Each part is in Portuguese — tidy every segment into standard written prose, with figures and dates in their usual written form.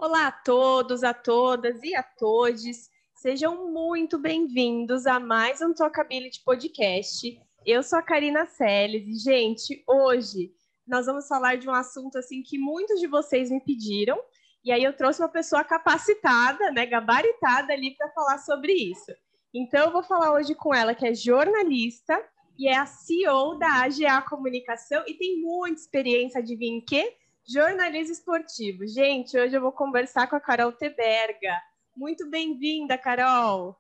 Olá a todos, a todas e a todes. Sejam muito bem-vindos a mais um Talkability Podcast. Eu sou a Karina Seles e, gente, hoje nós vamos falar de um assunto assim que muitos de vocês me pediram. E aí eu trouxe uma pessoa capacitada, né, gabaritada ali para falar sobre isso. Então eu vou falar hoje com ela, que é jornalista e é a CEO da AGA Comunicação e tem muita experiência, adivinha em quê? Jornalismo esportivo. Gente, hoje eu vou conversar com a Carol Teberga. Muito bem-vinda, Carol.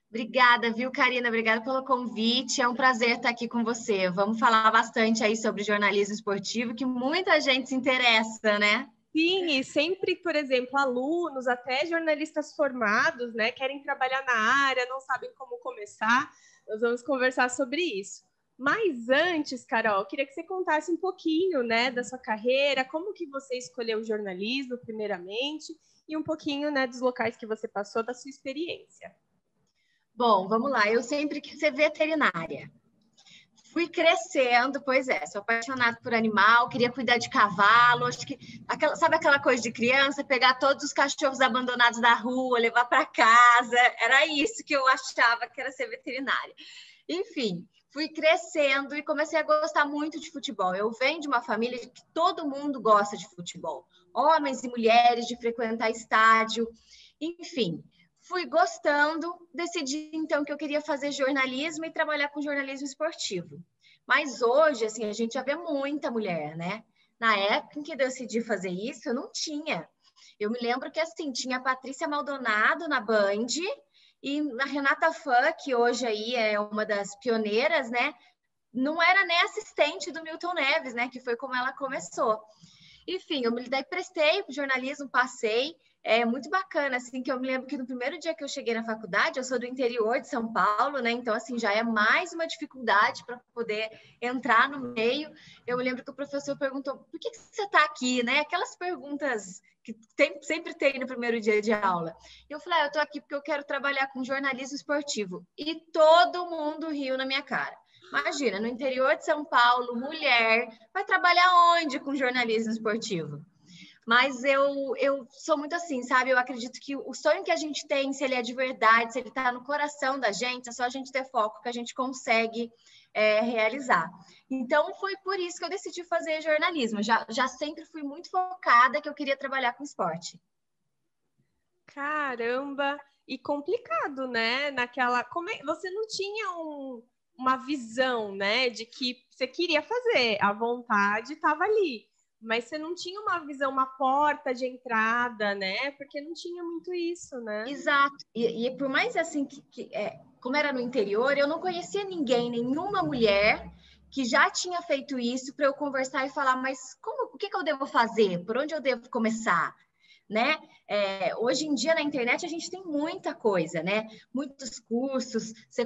Obrigada, viu, Karina? Obrigada pelo convite. É um prazer estar aqui com você. Vamos falar bastante aí sobre jornalismo esportivo, que muita gente se interessa, né? Sim, e sempre, por exemplo, alunos, até jornalistas formados, né, querem trabalhar na área, não sabem como começar. Nós vamos conversar sobre isso. Mas antes, Carol, queria que você contasse um pouquinho, né, da sua carreira, como que você escolheu o jornalismo, primeiramente, e um pouquinho, né, dos locais que você passou, da sua experiência. Bom, vamos lá. Eu sempre quis ser veterinária. Fui crescendo, pois é, sou apaixonada por animal, queria cuidar de cavalo, acho que sabe aquela coisa de criança, pegar todos os cachorros abandonados da rua, levar para casa, era isso que eu achava que era ser veterinária. Enfim, fui crescendo e comecei a gostar muito de futebol. Eu venho de uma família que todo mundo gosta de futebol, homens e mulheres, de frequentar estádio, enfim. Fui gostando, decidi então que eu queria fazer jornalismo e trabalhar com jornalismo esportivo. Mas hoje, assim, a gente já vê muita mulher, né? Na época em que eu decidi fazer isso, eu não tinha. Eu me lembro que, assim, tinha a Patrícia Maldonado na Band e a Renata Fã, que hoje aí é uma das pioneiras, né? Não era nem assistente do Milton Neves, né? Que foi como ela começou. Enfim, eu me daí prestei jornalismo, passei. É muito bacana, assim, que eu me lembro que no primeiro dia que eu cheguei na faculdade, eu sou do interior de São Paulo, né? Então, assim, já é mais uma dificuldade para poder entrar no meio. Eu me lembro que o professor perguntou, por que você está aqui, né? Aquelas perguntas que sempre tem no primeiro dia de aula. E eu falei, eu estou aqui porque eu quero trabalhar com jornalismo esportivo. E todo mundo riu na minha cara. Imagina, no interior de São Paulo, mulher, vai trabalhar onde com jornalismo esportivo? Mas eu sou muito assim, sabe? Eu acredito que o sonho que a gente tem, se ele é de verdade, se ele está no coração da gente, é só a gente ter foco que a gente consegue realizar. Então, foi por isso que eu decidi fazer jornalismo. Já sempre fui muito focada que eu queria trabalhar com esporte. Caramba! E complicado, né? Você não tinha uma visão, né, de que você queria fazer, a vontade estava ali, mas você não tinha uma visão, uma porta de entrada, né? Porque não tinha muito isso, né? Exato. E por mais assim como era no interior, eu não conhecia ninguém, nenhuma mulher que já tinha feito isso para eu conversar e falar, mas o que eu devo fazer? Por onde eu devo começar? Né? Hoje em dia na internet a gente tem muita coisa, né? Muitos cursos, você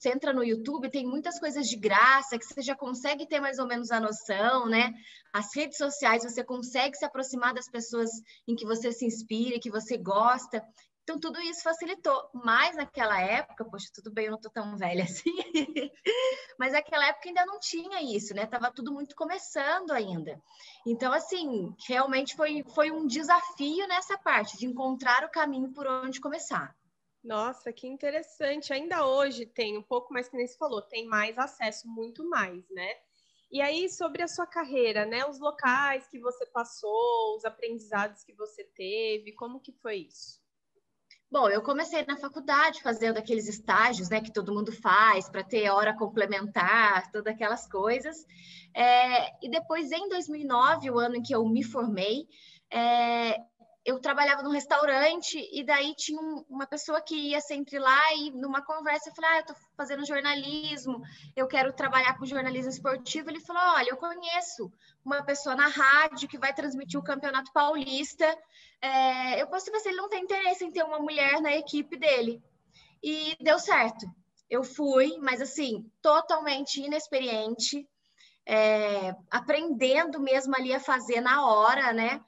entra no YouTube, tem muitas coisas de graça que você já consegue ter mais ou menos a noção, né? As redes sociais você consegue se aproximar das pessoas em que você se inspira, que você gosta. Então, tudo isso facilitou. Mas naquela época, poxa, tudo bem, eu não tô tão velha assim, mas naquela época ainda não tinha isso, né? Tava tudo muito começando ainda. Então, assim, realmente foi um desafio nessa parte, de encontrar o caminho por onde começar. Nossa, que interessante. Ainda hoje tem um pouco mais que nem você falou, tem mais acesso, muito mais, né? E aí, sobre a sua carreira, né? Os locais que você passou, os aprendizados que você teve, como que foi isso? Bom, eu comecei na faculdade fazendo aqueles estágios, né, que todo mundo faz para ter hora complementar, todas aquelas coisas. E depois, em 2009, o ano em que eu me formei, eu trabalhava num restaurante e daí tinha uma pessoa que ia sempre lá e numa conversa eu falei, eu tô fazendo jornalismo, eu quero trabalhar com jornalismo esportivo. Ele falou, olha, eu conheço uma pessoa na rádio que vai transmitir o Campeonato Paulista, eu posso ver se ele não tem interesse em ter uma mulher na equipe dele. E deu certo. Eu fui, mas assim, totalmente inexperiente, aprendendo mesmo ali a fazer na hora, né?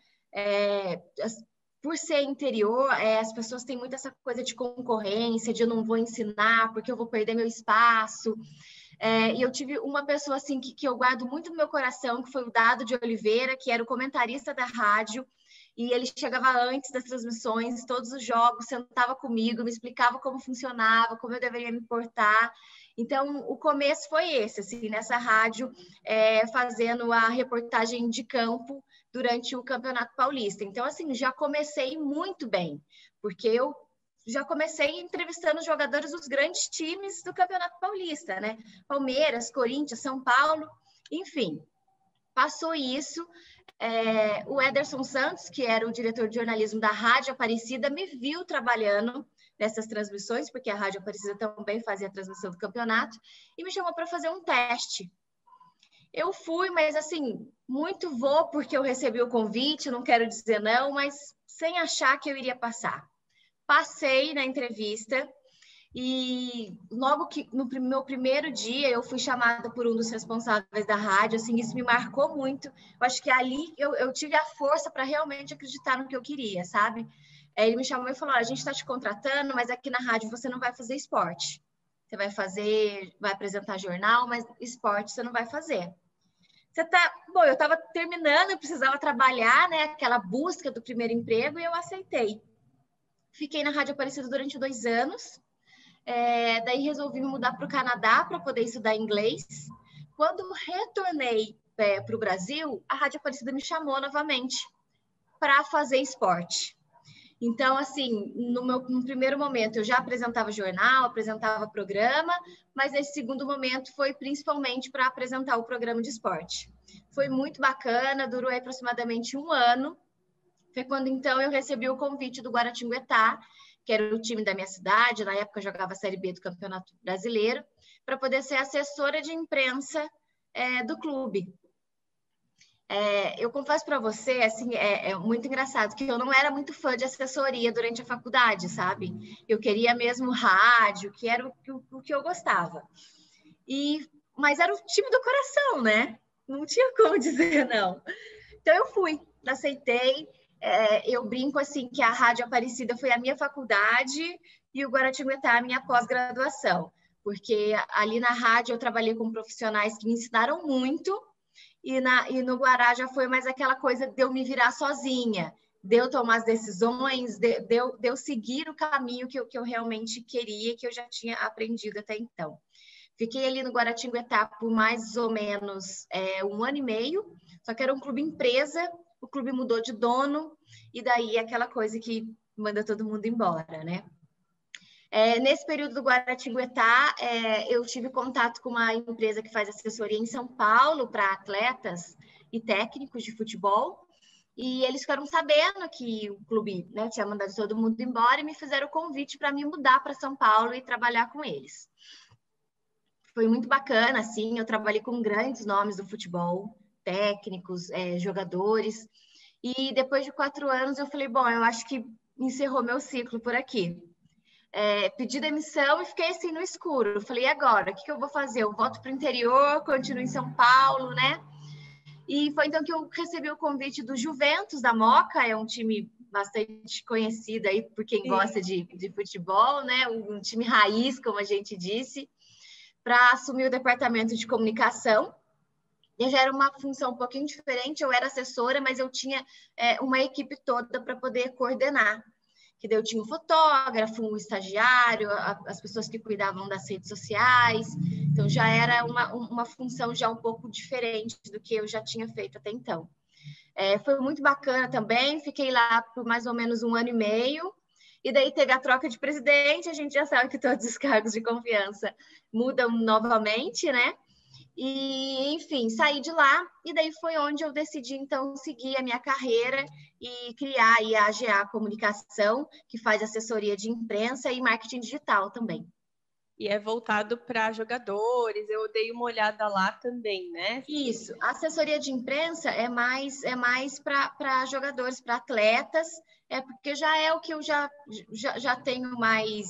Por ser interior, as pessoas têm muito essa coisa de concorrência, de eu não vou ensinar porque eu vou perder meu espaço. E eu tive uma pessoa assim que eu guardo muito no meu coração, que foi o Dado de Oliveira, que era o comentarista da rádio, e ele chegava antes das transmissões, todos os jogos, sentava comigo, me explicava como funcionava, como eu deveria me portar. Então, o começo foi esse, assim, nessa rádio, fazendo a reportagem de campo durante o Campeonato Paulista. Então, assim, já comecei muito bem, porque eu já comecei entrevistando os jogadores dos grandes times do Campeonato Paulista, né? Palmeiras, Corinthians, São Paulo, enfim. Passou isso, o Ederson Santos, que era o diretor de jornalismo da Rádio Aparecida, me viu trabalhando nessas transmissões, porque a Rádio Aparecida também fazia a transmissão do campeonato, e me chamou para fazer um teste. Eu fui, mas assim, muito vou porque eu recebi o convite, não quero dizer não, mas sem achar que eu iria passar. Passei na entrevista e logo que no meu primeiro dia eu fui chamada por um dos responsáveis da rádio, assim, isso me marcou muito. Eu acho que ali eu tive a força para realmente acreditar no que eu queria, sabe? Ele me chamou e falou: a gente está te contratando, mas aqui na rádio você não vai fazer esporte. Você vai apresentar jornal, mas esporte você não vai fazer. Bom, eu estava terminando, eu precisava trabalhar, né? Aquela busca do primeiro emprego, e eu aceitei. Fiquei na Rádio Aparecida durante 2 anos. Daí resolvi me mudar para o Canadá para poder estudar inglês. Quando retornei para o Brasil, a Rádio Aparecida me chamou novamente para fazer esporte. Então, assim, no primeiro momento eu já apresentava jornal, apresentava programa, mas nesse segundo momento foi principalmente para apresentar o programa de esporte. Foi muito bacana, durou aproximadamente 1 ano. Foi quando, então, eu recebi o convite do Guaratinguetá, que era o time da minha cidade, na época eu jogava a Série B do Campeonato Brasileiro, para poder ser assessora de imprensa do clube. Eu confesso para você, assim, é muito engraçado, que eu não era muito fã de assessoria durante a faculdade, sabe? Eu queria mesmo rádio, que era o que eu gostava. Mas era o time do coração, né? Não tinha como dizer não. Então eu fui, aceitei. Eu brinco assim que a Rádio Aparecida foi a minha faculdade e o Guaratinguetá a minha pós-graduação, porque ali na rádio eu trabalhei com profissionais que me ensinaram muito, e no Guará já foi mais aquela coisa de eu me virar sozinha, de eu tomar as decisões, de eu seguir o caminho que eu realmente queria, que eu já tinha aprendido até então. Fiquei ali no Guaratinguetá por mais ou menos 1 ano e meio, só que era um clube empresa, o clube mudou de dono, e daí aquela coisa que manda todo mundo embora, né? Nesse período do Guaratinguetá, eu tive contato com uma empresa que faz assessoria em São Paulo para atletas e técnicos de futebol, e eles ficaram sabendo que o clube, né, tinha mandado todo mundo embora e me fizeram o convite para me mudar para São Paulo e trabalhar com eles. Foi muito bacana, assim, eu trabalhei com grandes nomes do futebol, técnicos, jogadores, e depois de 4 anos eu falei, bom, eu acho que encerrou meu ciclo por aqui. Pedi demissão e fiquei assim no escuro. Falei, e agora? O que eu vou fazer? Eu volto para o interior, continuo em São Paulo, né? E foi então que eu recebi o convite do Juventus da Moca, é um time bastante conhecido aí por quem gosta de futebol, né? Um time raiz, como a gente disse, para assumir o departamento de comunicação. Eu já era uma função um pouquinho diferente, eu era assessora, mas eu tinha uma equipe toda para poder coordenar. Que daí eu tinha um fotógrafo, um estagiário, as pessoas que cuidavam das redes sociais. Então, já era uma função já um pouco diferente do que eu já tinha feito até então. Foi muito bacana também, fiquei lá por mais ou menos 1 ano e meio. E daí teve a troca de presidente, a gente já sabe que todos os cargos de confiança mudam novamente, né? E, enfim, saí de lá e daí foi onde eu decidi, então, seguir a minha carreira e criar aí a AGA Comunicação, que faz assessoria de imprensa e marketing digital também. E é voltado para jogadores, eu dei uma olhada lá também, né? Isso, a assessoria de imprensa é mais para jogadores, para atletas, porque já é o que eu já tenho mais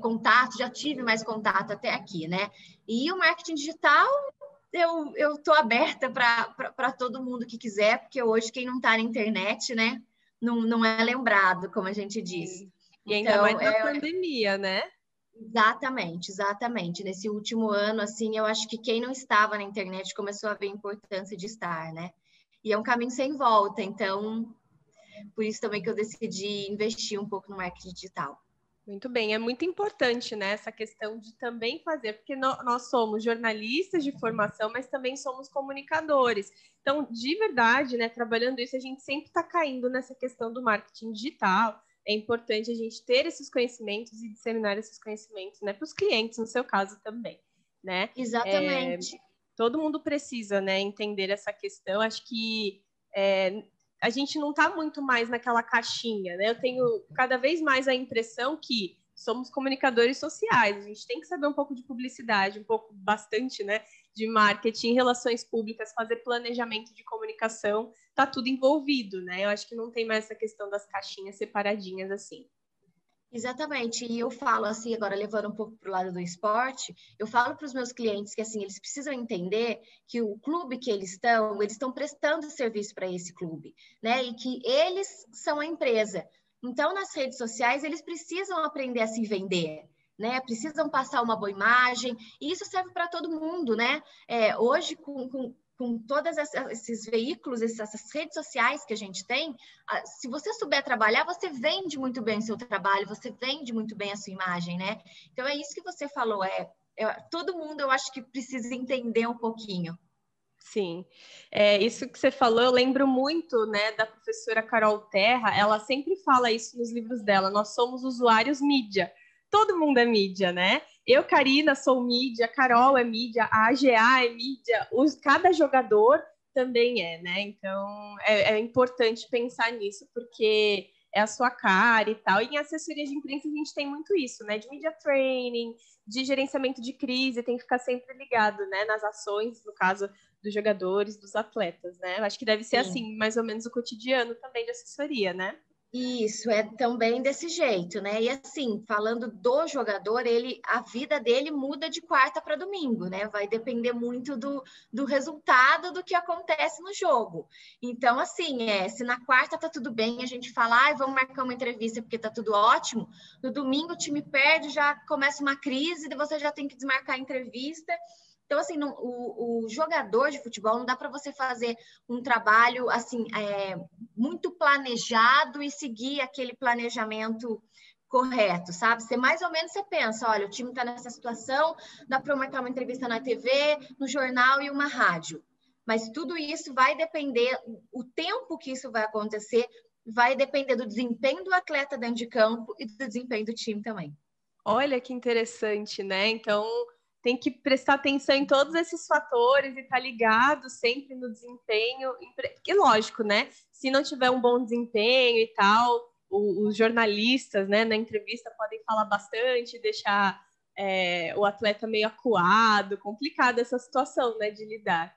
contato, já tive mais contato até aqui, né? E o marketing digital, eu estou aberta para todo mundo que quiser, porque hoje quem não está na internet, né, não é lembrado, como a gente diz. E ainda mais na pandemia, né? Exatamente, exatamente. Nesse último ano, assim, eu acho que quem não estava na internet começou a ver a importância de estar, né? E é um caminho sem volta, então, por isso também que eu decidi investir um pouco no marketing digital. Muito bem, é muito importante, né, essa questão de também fazer, porque nós somos jornalistas de formação, mas também somos comunicadores. Então, de verdade, né, trabalhando isso, a gente sempre está caindo nessa questão do marketing digital. É importante a gente ter esses conhecimentos e disseminar esses conhecimentos, né, para os clientes, no seu caso também, né? Exatamente. Todo mundo precisa, né, entender essa questão. Acho que a gente não está muito mais naquela caixinha, né? Eu tenho cada vez mais a impressão que somos comunicadores sociais, a gente tem que saber um pouco de publicidade, um pouco, bastante, né, de marketing, relações públicas, fazer planejamento de comunicação, tá tudo envolvido, né? Eu acho que não tem mais essa questão das caixinhas separadinhas assim. Exatamente, e eu falo assim, agora levando um pouco para o lado do esporte, eu falo para os meus clientes que assim, eles precisam entender que o clube que eles estão prestando serviço para esse clube, né? E que eles são a empresa. Então, nas redes sociais, eles precisam aprender a se vender, né? Precisam passar uma boa imagem, e isso serve para todo mundo, né? Hoje, com todos esses veículos, essas redes sociais que a gente tem, se você souber trabalhar, você vende muito bem o seu trabalho, você vende muito bem a sua imagem, né? Então, é isso que você falou, todo mundo, eu acho que precisa entender um pouquinho. Sim, isso que você falou, eu lembro muito, né, da professora Carol Terra, ela sempre fala isso nos livros dela, nós somos usuários mídia, todo mundo é mídia, né? Eu, Karina, sou mídia, a Carol é mídia, a AGA é mídia, cada jogador também é, né? Então, é importante pensar nisso, porque é a sua cara e tal, e em assessoria de imprensa a gente tem muito isso, né, de media training, de gerenciamento de crise, tem que ficar sempre ligado, né, nas ações, no caso dos jogadores, dos atletas, né? Eu acho que deve ser Sim. assim, mais ou menos o cotidiano também de assessoria, né? Isso, é também desse jeito, né? E assim, falando do jogador, a vida dele muda de quarta para domingo, né? Vai depender muito do resultado do que acontece no jogo. Então, assim, se na quarta tá tudo bem, a gente fala, vamos marcar uma entrevista porque tá tudo ótimo. No domingo o time perde, já começa uma crise, e você já tem que desmarcar a entrevista. Então, assim, o jogador de futebol não dá para você fazer um trabalho assim muito planejado e seguir aquele planejamento correto, sabe? Você mais ou menos você pensa, olha, o time está nessa situação, dá para marcar uma entrevista na TV, no jornal e uma rádio. Mas tudo isso vai depender, o tempo que isso vai acontecer vai depender do desempenho do atleta dentro de campo e do desempenho do time também. Olha que interessante, né? Então tem que prestar atenção em todos esses fatores e estar ligado sempre no desempenho. Porque, lógico, né? Se não tiver um bom desempenho e tal, os jornalistas, né, na entrevista podem falar bastante, deixar o atleta meio acuado, complicada essa situação, né, de lidar.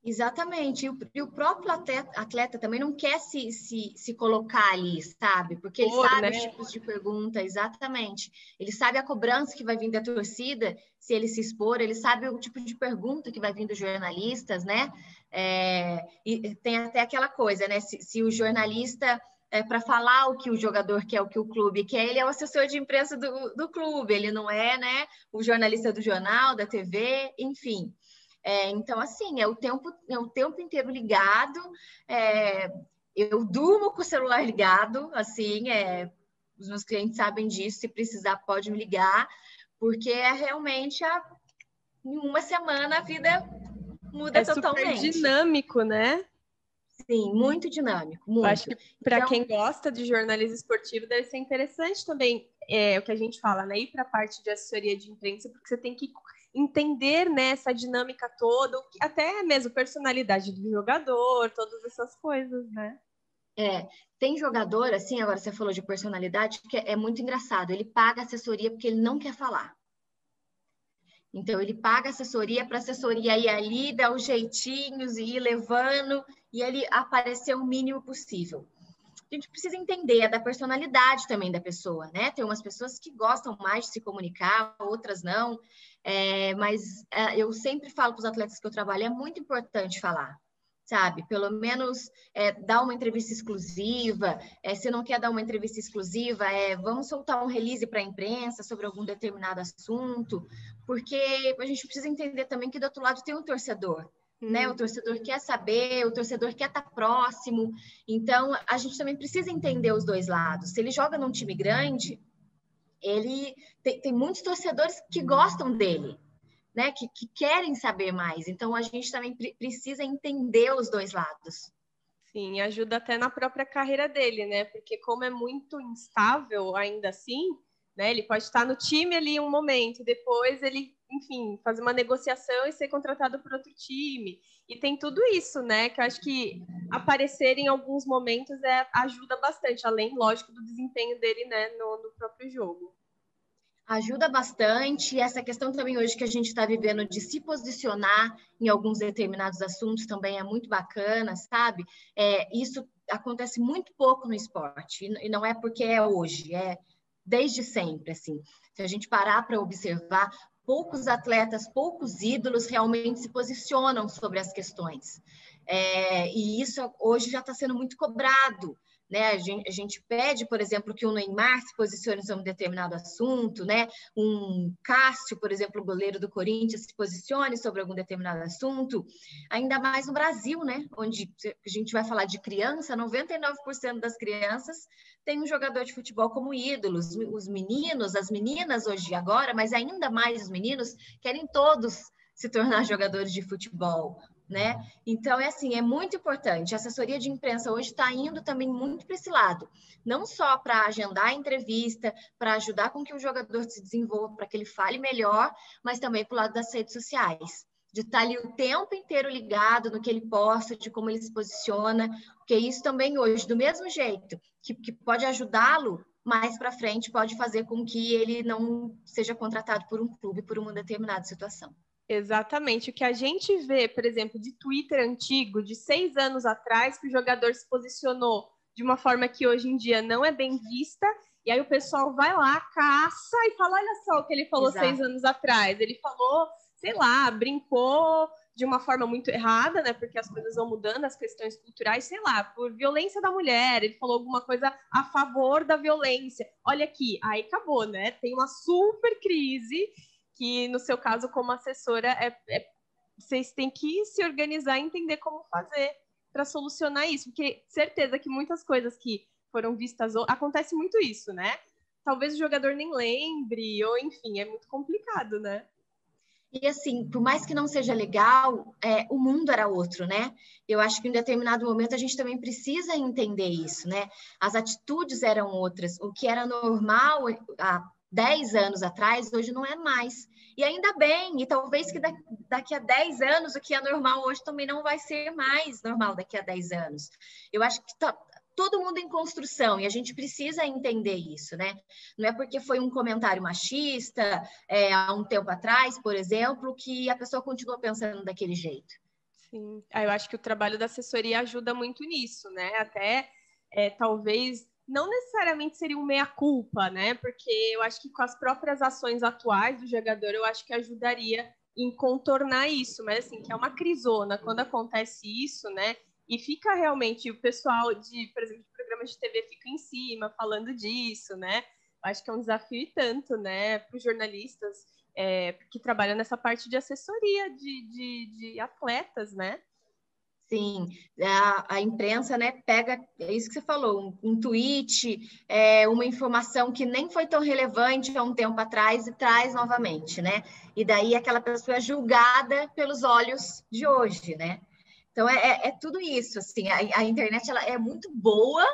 Exatamente. E o próprio atleta também não quer se colocar ali, sabe? Porque ele sabe, né, os tipos de pergunta, exatamente. Ele sabe a cobrança que vai vir da torcida, se ele se expor, ele sabe o tipo de pergunta que vai vir dos jornalistas, né? E tem até aquela coisa, né? Se o jornalista para falar o que o jogador quer, o que o clube quer, ele é o assessor de imprensa do clube, ele não é, né, o jornalista do jornal, da TV, enfim. Então, assim, é o tempo inteiro ligado. Eu durmo com o celular ligado, assim, os meus clientes sabem disso. Se precisar, pode me ligar, porque realmente em uma semana a vida muda totalmente. É super dinâmico, né? Sim, muito dinâmico, muito. Eu acho que para quem gosta de jornalismo esportivo deve ser interessante também o que a gente fala, né? Ir para a parte de assessoria de imprensa, porque você tem que entender, né, essa dinâmica toda, até mesmo personalidade do jogador, todas essas coisas, né? Tem jogador, assim, agora você falou de personalidade, que é muito engraçado. Ele paga assessoria porque ele não quer falar. Então, ele paga assessoria para assessoria ir ali, dar os jeitinhos e ir levando, e ele aparecer o mínimo possível. A gente precisa entender da personalidade também da pessoa, né? Tem umas pessoas que gostam mais de se comunicar, outras não. Mas eu sempre falo para os atletas que eu trabalho, é muito importante falar. sabe? Pelo menos dar uma entrevista exclusiva. Se não quer dar uma entrevista exclusiva, vamos soltar um release para a imprensa sobre algum determinado assunto, porque a gente precisa entender também que do outro lado tem um torcedor, né? O torcedor quer saber, o torcedor quer estar próximo. Então, a gente também precisa entender os dois lados. Se ele joga num time grande, ele tem muitos torcedores que gostam dele, né, que querem saber mais. Então, a gente também precisa entender os dois lados. Sim, ajuda até na própria carreira dele, né? Porque como é muito instável ainda assim, né? Ele pode estar no time ali um momento, depois ele, enfim, fazer uma negociação e ser contratado por outro time. E tem tudo isso, né? Que eu acho que aparecer em alguns momentos ajuda bastante, além, lógico, do desempenho dele, né, no próprio jogo. Ajuda bastante. Essa questão também hoje que a gente está vivendo de se posicionar em alguns determinados assuntos também é muito bacana, sabe? Isso acontece muito pouco no esporte, e não é porque é hoje, é desde sempre, assim. Se a gente parar para observar, poucos atletas, poucos ídolos realmente se posicionam sobre as questões. E isso hoje já está sendo muito cobrado. Né? A gente pede, por exemplo, que o Neymar se posicione sobre um determinado assunto, né? Um Cássio, por exemplo, o goleiro do Corinthians, se posicione sobre algum determinado assunto, ainda mais no Brasil, né? Onde a gente vai falar de criança, 99% das crianças tem um jogador de futebol como ídolo. Os meninos, as meninas hoje agora, mas ainda mais os meninos, querem todos se tornar jogadores de futebol, né? Então, é muito importante. A assessoria de imprensa hoje está indo também muito para esse lado. Não só para agendar a entrevista, para ajudar com que o jogador se desenvolva, para que ele fale melhor, mas também para o lado das redes sociais. De estar ali o tempo inteiro ligado no que ele posta, de como ele se posiciona, porque isso também hoje, do mesmo jeito, que pode ajudá-lo, mais para frente pode fazer com que ele não seja contratado por um clube por uma determinada situação. Exatamente. O que a gente vê, por exemplo, de Twitter antigo, de 6 anos atrás, que o jogador se posicionou de uma forma que hoje em dia não é bem vista, e aí o pessoal vai lá, caça e fala, olha só o que ele falou 6 anos atrás. Ele falou, sei lá, brincou de uma forma muito errada, né? Porque as coisas vão mudando, as questões culturais, sei lá, por violência da mulher, ele falou alguma coisa a favor da violência. Olha aqui, aí acabou, né? Tem uma super crise que no seu caso, como assessora, vocês têm que se organizar e entender como fazer para solucionar isso, porque certeza que muitas coisas que foram vistas, acontece muito isso, né? Talvez o jogador nem lembre, ou enfim, é muito complicado, né? E assim, por mais que não seja legal, o mundo era outro, né? Eu acho que em determinado momento a gente também precisa entender isso, né? As atitudes eram outras. O que era normal há 10 anos atrás, hoje não é mais. E ainda bem, e talvez que daqui a 10 anos o que é normal hoje também não vai ser mais normal daqui a 10 anos. Eu acho que todo mundo em construção, e a gente precisa entender isso, né? Não é porque foi um comentário machista há um tempo atrás, por exemplo, que a pessoa continua pensando daquele jeito. Sim, eu acho que o trabalho da assessoria ajuda muito nisso, né? Até talvez não necessariamente seria um meia-culpa, né? Porque eu acho que com as próprias ações atuais do jogador, eu acho que ajudaria em contornar isso, mas assim, que é uma crisona quando acontece isso, né? E fica realmente o pessoal por exemplo, de programas de TV fica em cima falando disso, né? Eu acho que é um desafio e tanto, né, para os jornalistas que trabalham nessa parte de assessoria de atletas, né? Sim, a imprensa, né, pega, é isso que você falou, um tweet, uma informação que nem foi tão relevante há um tempo atrás e traz novamente, né? E daí aquela pessoa é julgada pelos olhos de hoje, né? Então, tudo isso, assim, a internet ela é muito boa,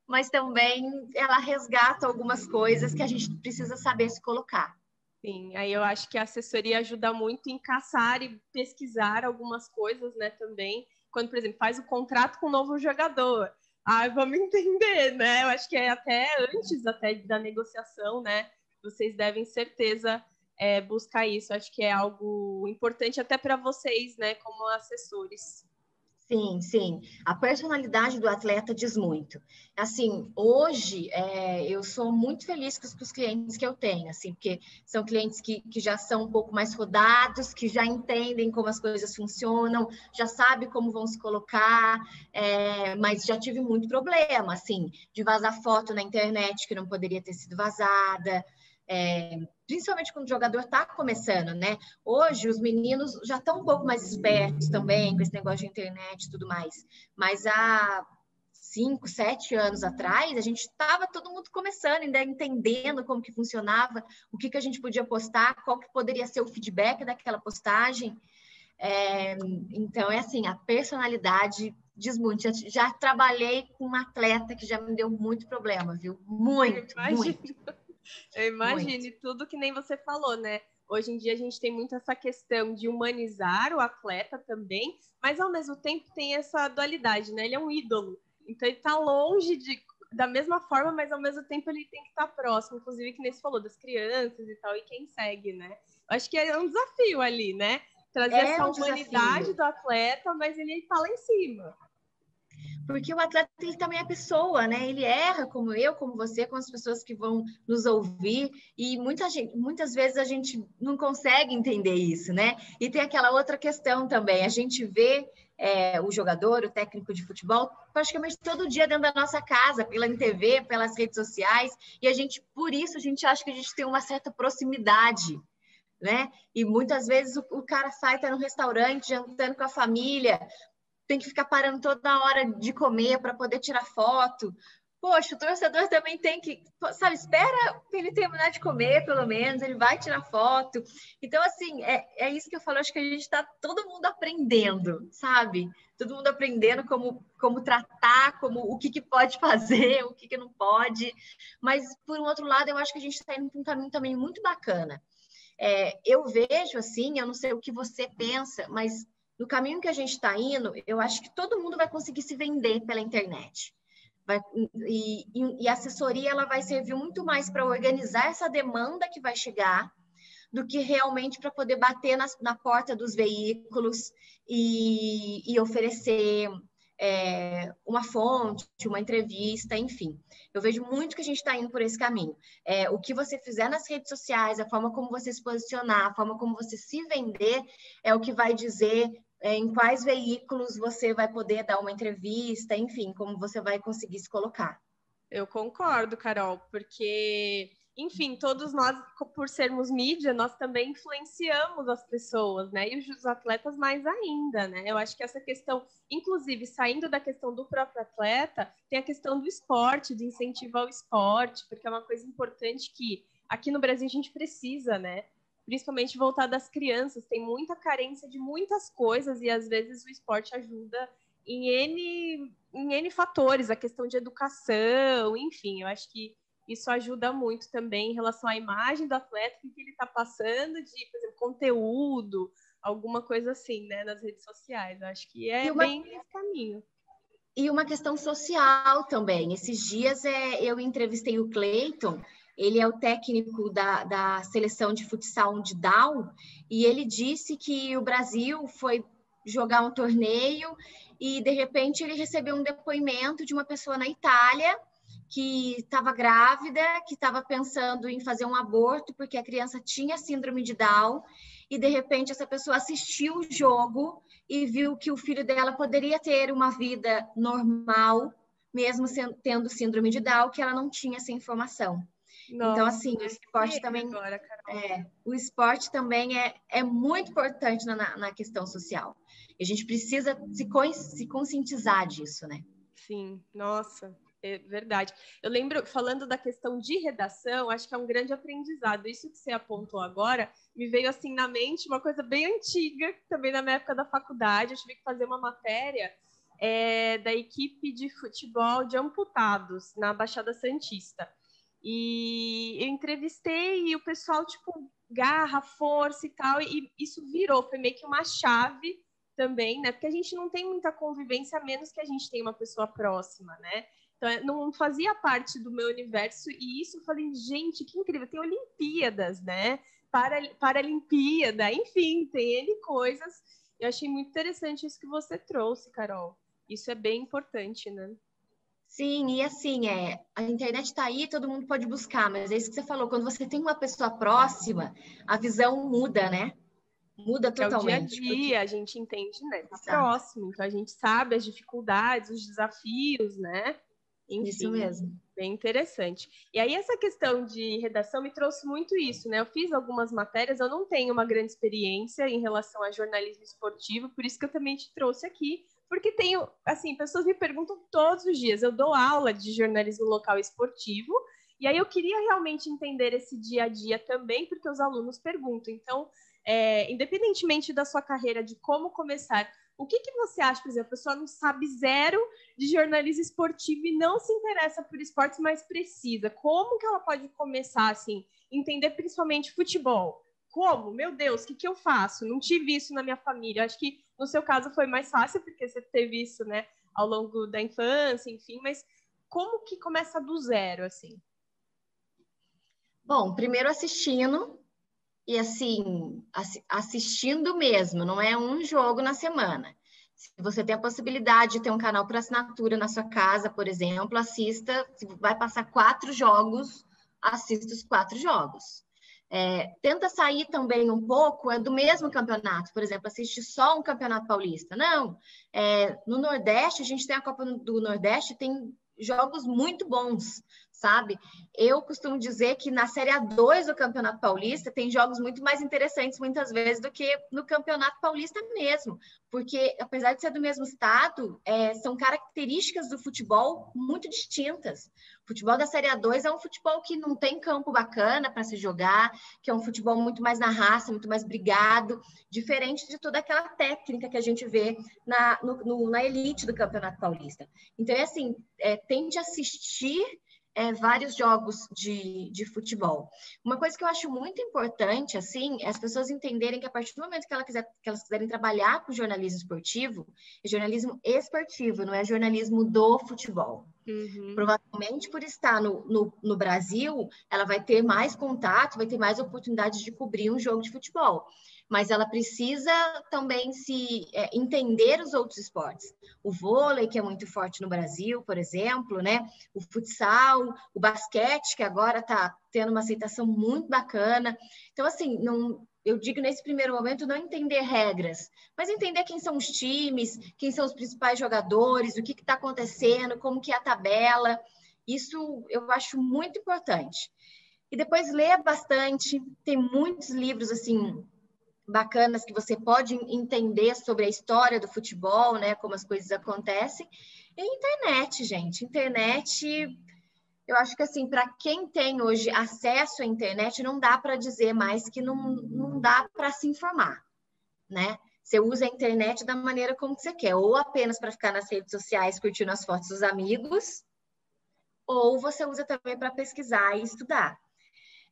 mas também ela resgata algumas coisas que a gente precisa saber se colocar. Sim, aí eu acho que a assessoria ajuda muito em caçar e pesquisar algumas coisas, né, também. Quando, por exemplo, faz o contrato com um novo jogador. Ah, vamos entender, né? Eu acho que é até antes até da negociação, né? Vocês devem certeza buscar isso. Eu acho que é algo importante até para vocês, né, como assessores. Sim, sim. A personalidade do atleta diz muito. Assim, hoje eu sou muito feliz com os clientes que eu tenho, assim, porque são clientes que já são um pouco mais rodados, que já entendem como as coisas funcionam, já sabem como vão se colocar, mas já tive muito problema, assim, de vazar foto na internet que não poderia ter sido vazada. Principalmente quando o jogador está começando, né? Hoje os meninos já estão um pouco mais espertos também com esse negócio de internet e tudo mais. Mas há 5, 7 anos atrás, a gente estava todo mundo começando, ainda entendendo como que funcionava, o que a gente podia postar, qual que poderia ser o feedback daquela postagem. Então, assim, a personalidade diz muito. Já trabalhei com um atleta que já me deu muito problema, viu? Muito, muito. Eu imagino, Muito. e tudo que nem você falou, né? Hoje em dia a gente tem muito essa questão de humanizar o atleta também, mas ao mesmo tempo tem essa dualidade, né? Ele é um ídolo, então ele tá longe da mesma forma, mas ao mesmo tempo ele tem que estar próximo, inclusive que nem você falou das crianças e tal, e quem segue, né? Acho que é um desafio ali, né? Trazer É essa um humanidade desafio. do atleta, mas ele tá lá em cima. Porque o atleta ele também é pessoa, né? Ele erra como eu, como você, com as pessoas que vão nos ouvir, e muitas vezes a gente não consegue entender isso, né? E tem aquela outra questão também, a gente vê o jogador, o técnico de futebol, praticamente todo dia dentro da nossa casa, pela TV, pelas redes sociais, e por isso a gente acha que a gente tem uma certa proximidade, né? E muitas vezes o cara sai, tá no restaurante, jantando com a família, tem que ficar parando toda hora de comer para poder tirar foto. Poxa, o torcedor também tem que, sabe, espera ele terminar de comer, pelo menos, ele vai tirar foto. Então, assim, é isso que eu falo, acho que a gente está todo mundo aprendendo, sabe? Todo mundo aprendendo como tratar, o que pode fazer, o que não pode. Mas, por um outro lado, eu acho que a gente está indo para um caminho também muito bacana. Eu vejo assim, eu não sei o que você pensa, mas no caminho que a gente está indo, eu acho que todo mundo vai conseguir se vender pela internet. E a assessoria ela vai servir muito mais para organizar essa demanda que vai chegar do que realmente para poder bater na porta dos veículos e oferecer uma fonte, uma entrevista, enfim. Eu vejo muito que a gente está indo por esse caminho. O que você fizer nas redes sociais, a forma como você se posicionar, a forma como você se vender, é o que vai dizer em quais veículos você vai poder dar uma entrevista, enfim, como você vai conseguir se colocar. Eu concordo, Carol, porque, enfim, todos nós, por sermos mídia, nós também influenciamos as pessoas, né? E os atletas mais ainda, né? Eu acho que essa questão, inclusive, saindo da questão do próprio atleta, tem a questão do esporte, de incentivar o esporte, porque é uma coisa importante que aqui no Brasil a gente precisa, né? Principalmente voltar das crianças, tem muita carência de muitas coisas e às vezes o esporte ajuda em N fatores, a questão de educação, enfim, eu acho que isso ajuda muito também em relação à imagem do atleta, o que ele está passando de, por exemplo, conteúdo, alguma coisa assim, né, nas redes sociais. Eu acho que é bem esse caminho. E uma questão social também. Esses dias eu entrevistei o Cleiton, ele é o técnico da seleção de futsal mundial, e ele disse que o Brasil foi jogar um torneio e, de repente, ele recebeu um depoimento de uma pessoa na Itália que estava grávida, que estava pensando em fazer um aborto porque a criança tinha síndrome de Down, e, de repente, essa pessoa assistiu o jogo e viu que o filho dela poderia ter uma vida normal, mesmo tendo síndrome de Down, que ela não tinha essa informação. Então, Nossa, assim, agora, o esporte também é muito importante na questão social. E a gente precisa se conscientizar disso, né? Sim, nossa, é verdade. Eu lembro, falando da questão de redação, acho que é um grande aprendizado. Isso que você apontou agora me veio assim na mente uma coisa bem antiga, também na minha época da faculdade. Eu tive que fazer uma matéria da equipe de futebol de amputados na Baixada Santista. E eu entrevistei e o pessoal, tipo, garra, força e tal, e isso virou, foi meio que uma chave também, né? Porque a gente não tem muita convivência, a menos que a gente tenha uma pessoa próxima, né? Então, não fazia parte do meu universo, e isso eu falei, gente, que incrível, tem Olimpíadas, né? Paralimpíada, enfim, tem N coisas. Eu achei muito interessante isso que você trouxe, Carol. Isso é bem importante, né? Sim, e assim, a internet está aí, todo mundo pode buscar, mas é isso que você falou, quando você tem uma pessoa próxima, a visão muda, né? Muda Que é o dia a totalmente. Porque... dia, a gente entende, né? Tá Exato. próximo, então a gente sabe as dificuldades, os desafios, né? Isso Enfim, mesmo. bem interessante. E aí, essa questão de redação me trouxe muito isso, né? Eu fiz algumas matérias, eu não tenho uma grande experiência em relação a jornalismo esportivo, por isso que eu também te trouxe aqui, porque tenho, assim, pessoas me perguntam todos os dias. Eu dou aula de jornalismo local esportivo, e aí eu queria realmente entender esse dia a dia também, porque os alunos perguntam. Então, independentemente da sua carreira, de como começar, o que você acha, por exemplo, a pessoa não sabe zero de jornalismo esportivo e não se interessa por esportes, mas precisa. Como que ela pode começar, assim, entender principalmente futebol? Como? Meu Deus, o que eu faço? Não tive isso na minha família. Acho que no seu caso foi mais fácil, porque você teve isso, né, ao longo da infância, enfim, mas como que começa do zero, assim? Bom, primeiro assistindo, e assim, assistindo mesmo, não é um jogo na semana. Se você tem a possibilidade de ter um canal por assinatura na sua casa, por exemplo, assista. Se vai passar 4 jogos, assista os 4 jogos. Tenta sair também um pouco do mesmo campeonato, por exemplo, assiste só um campeonato paulista. Não, no Nordeste, a gente tem a Copa do Nordeste, tem jogos muito bons, sabe? Eu costumo dizer que na Série A2 do Campeonato Paulista tem jogos muito mais interessantes, muitas vezes, do que no Campeonato Paulista mesmo, porque, apesar de ser do mesmo estado, são características do futebol muito distintas. O futebol da Série A2 é um futebol que não tem campo bacana para se jogar, que é um futebol muito mais na raça, muito mais brigado, diferente de toda aquela técnica que a gente vê na elite do Campeonato Paulista. Então, assim, tente assistir vários jogos de futebol. Uma coisa que eu acho muito importante, assim, é as pessoas entenderem que a partir do momento que elas quiserem trabalhar com jornalismo esportivo, é jornalismo esportivo, não é jornalismo do futebol. Uhum. Provavelmente, por estar no Brasil, ela vai ter mais contato, vai ter mais oportunidades de cobrir um jogo de futebol. Mas ela precisa também entender os outros esportes. O vôlei, que é muito forte no Brasil, por exemplo, né? O futsal, o basquete, que agora está tendo uma aceitação muito bacana. Então, assim, eu digo nesse primeiro momento não entender regras, mas entender quem são os times, quem são os principais jogadores, o que está acontecendo, como que é a tabela. Isso eu acho muito importante. E depois ler bastante, tem muitos livros assim bacanas que você pode entender sobre a história do futebol, né, como as coisas acontecem. E internet, gente, internet, eu acho que assim, para quem tem hoje acesso à internet, não dá para dizer mais que não dá para se informar, né? Você usa a internet da maneira como você quer, ou apenas para ficar nas redes sociais curtindo as fotos dos amigos, ou você usa também para pesquisar e estudar.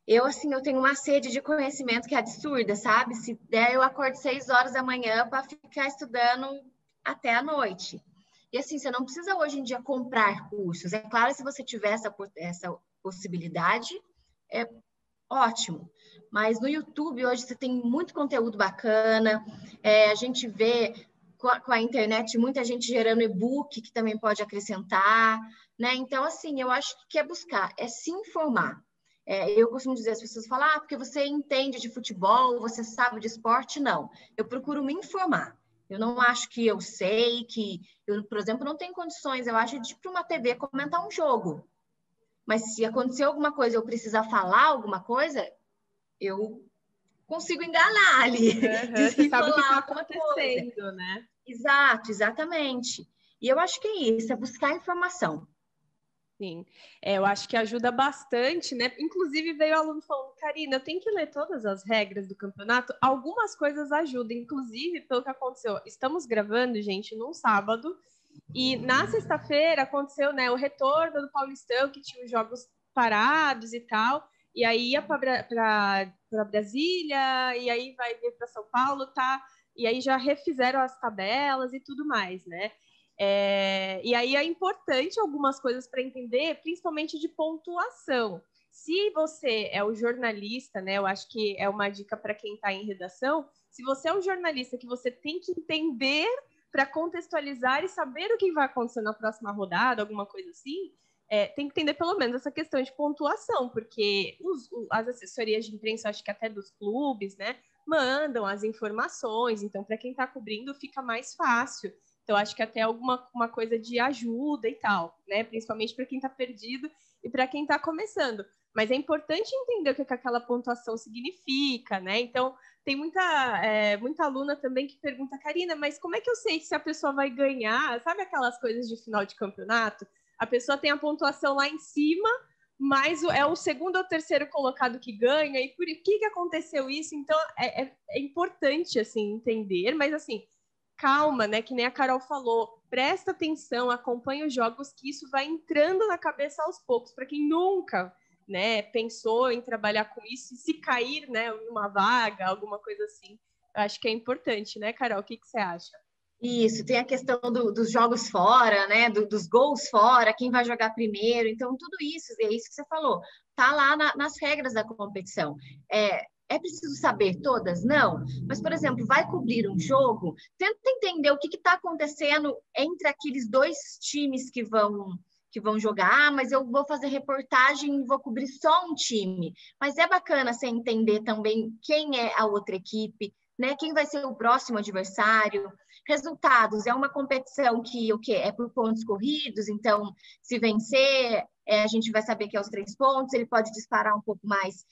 Eu tenho uma sede de conhecimento que é absurda, sabe? Se der, eu acordo 6 horas da manhã para ficar estudando até a noite. E assim, você não precisa hoje em dia comprar cursos. É claro, se você tiver essa possibilidade, é ótimo. Mas no YouTube hoje você tem muito conteúdo bacana. A gente vê com a internet muita gente gerando e-book que também pode acrescentar, né? Então, assim, eu acho que é buscar, é se informar. Eu costumo dizer, as pessoas falam, porque você entende de futebol, você sabe de esporte. Não, eu procuro me informar. Eu não acho que eu sei, por exemplo, não tenho condições, eu acho, de ir para uma TV comentar um jogo. Mas se acontecer alguma coisa, eu precisar falar alguma coisa, eu consigo enganar ali, Uhum, você sabe o que desenrolar está alguma coisa. acontecendo, né? Exato, exatamente. E eu acho que é isso, é buscar informação. Sim, eu acho que ajuda bastante, né? Inclusive veio o aluno falando, Karina, eu tenho que ler todas as regras do campeonato. Algumas coisas ajudam, inclusive pelo que aconteceu. Estamos gravando, gente, num sábado, e na sexta-feira aconteceu, né, o retorno do Paulistão, que tinha os jogos parados e tal. E aí ia para Brasília, e aí vai vir para São Paulo, tá? E aí já refizeram as tabelas e tudo mais, né? E aí é importante algumas coisas para entender, principalmente de pontuação. se você é o jornalista, né? Eu acho que é uma dica para quem está em redação. Se você é um jornalista que você tem que entender para contextualizar e saber o que vai acontecer na próxima rodada, alguma coisa assim, tem que entender pelo menos essa questão de pontuação, porque as assessorias de imprensa, acho que até dos clubes, né, mandam as informações, então para quem está cobrindo fica mais fácil. Então, acho que até uma coisa de ajuda e tal, né? Principalmente para quem está perdido e para quem está começando. Mas é importante entender o que aquela pontuação significa, né? Então, tem muita aluna também que pergunta, Karina, mas como é que eu sei se a pessoa vai ganhar? Sabe aquelas coisas de final de campeonato? A pessoa tem a pontuação lá em cima, mas é o segundo ou terceiro colocado que ganha, e por que aconteceu isso? Então, é importante, assim, entender, mas, assim, calma, né? Que nem a Carol falou, presta atenção, acompanha os jogos, que isso vai entrando na cabeça aos poucos, para quem nunca, né, pensou em trabalhar com isso, e se cair, né, numa vaga, alguma coisa assim, eu acho que é importante, né, Carol? O que você acha? Isso, tem a questão dos jogos fora, né? Dos gols fora, quem vai jogar primeiro. Então, tudo isso, é isso que você falou, tá lá nas regras da competição. É preciso saber todas? Não. Mas, por exemplo, vai cobrir um jogo, tenta entender o que está acontecendo entre aqueles dois times que vão jogar. Mas eu vou fazer reportagem e vou cobrir só um time. Mas é bacana você entender também quem é a outra equipe, né? Quem vai ser o próximo adversário. Resultados, é uma competição que o quê? É por pontos corridos, então, se vencer, a gente vai saber que é os 3 pontos, ele pode disparar um pouco mais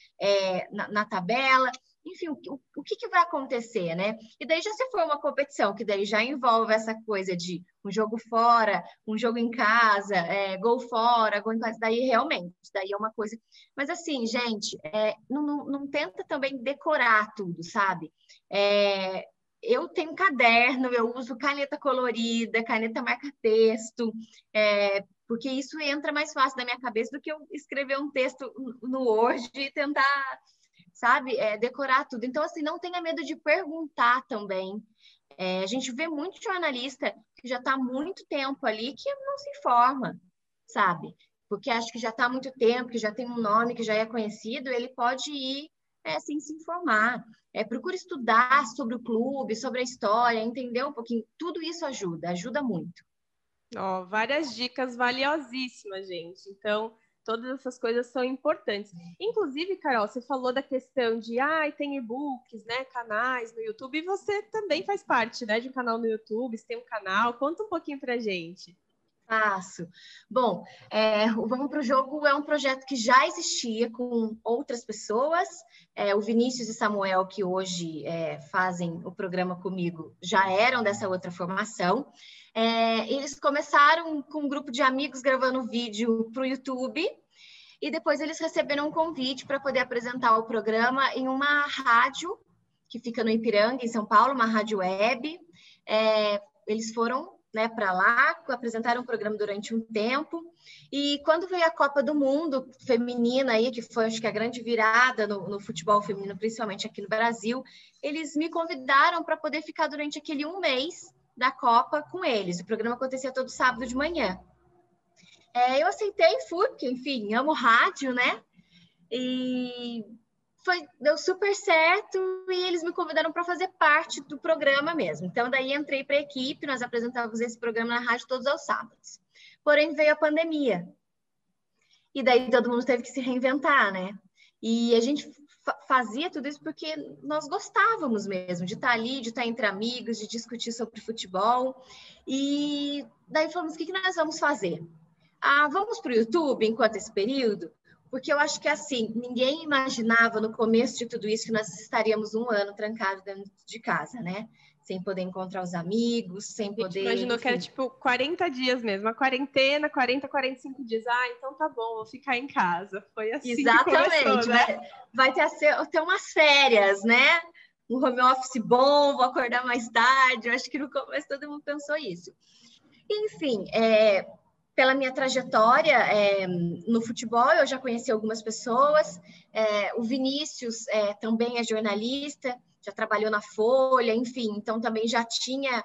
na tabela. Enfim, o que vai acontecer, né? E daí já se for uma competição, que daí já envolve essa coisa de um jogo fora, um jogo em casa, gol fora, gol em casa, daí realmente, daí é uma coisa... Mas assim, gente, não tenta também decorar tudo, sabe? Eu tenho caderno, eu uso caneta colorida, caneta marca-texto, porque isso entra mais fácil na minha cabeça do que eu escrever um texto no Word e tentar, sabe, decorar tudo. Então, assim, não tenha medo de perguntar também. A gente vê muito jornalista que já está há muito tempo ali que não se informa, sabe? Porque acho que já está há muito tempo, que já tem um nome, que já é conhecido, ele pode ir sem se informar. Procura estudar sobre o clube, sobre a história, entender um pouquinho. Tudo isso ajuda muito. Várias dicas valiosíssimas, gente. Então, todas essas coisas são importantes. Inclusive, Carol, você falou da questão de tem e-books, né, canais no YouTube, e você também faz parte, né, de um canal no YouTube, você tem um canal. Conta um pouquinho pra gente. Faço. Bom, o Vamos para o Jogo é um projeto que já existia com outras pessoas. O Vinícius e Samuel, que hoje fazem o programa comigo, já eram dessa outra formação. Eles começaram com um grupo de amigos gravando vídeo para o YouTube, e depois eles receberam um convite para poder apresentar o programa em uma rádio que fica no Ipiranga, em São Paulo, uma rádio web. Eles foram para lá, apresentaram o programa durante um tempo, e quando veio a Copa do Mundo feminina, aí, que foi, acho que, a grande virada no futebol feminino, principalmente aqui no Brasil, eles me convidaram para poder ficar durante aquele um mês da Copa com eles. O programa acontecia todo sábado de manhã. Eu aceitei e fui, porque, enfim, amo rádio, né? E deu super certo, e eles me convidaram para fazer parte do programa mesmo. Então, daí entrei para a equipe, nós apresentávamos esse programa na rádio todos os sábados. Porém, veio a pandemia. E daí todo mundo teve que se reinventar, né? E a gente fazia tudo isso porque nós gostávamos mesmo de estar ali, de estar entre amigos, de discutir sobre futebol. E daí falamos, o que nós vamos fazer? Vamos para o YouTube enquanto esse período? Porque eu acho que, assim, ninguém imaginava no começo de tudo isso que nós estaríamos um ano trancados dentro de casa, né? Sem poder encontrar os amigos, sem poder... A gente imaginou, enfim, que era tipo 40 dias mesmo, a quarentena, 40, 45 dias. Então tá bom, vou ficar em casa. Foi assim. Exatamente, que começou, né? Vai ter umas férias, né? Um home office bom, vou acordar mais tarde. Eu acho que no começo todo mundo pensou isso. Enfim, pela minha trajetória no futebol, eu já conheci algumas pessoas. O Vinícius também é jornalista, já trabalhou na Folha, enfim, então também já tinha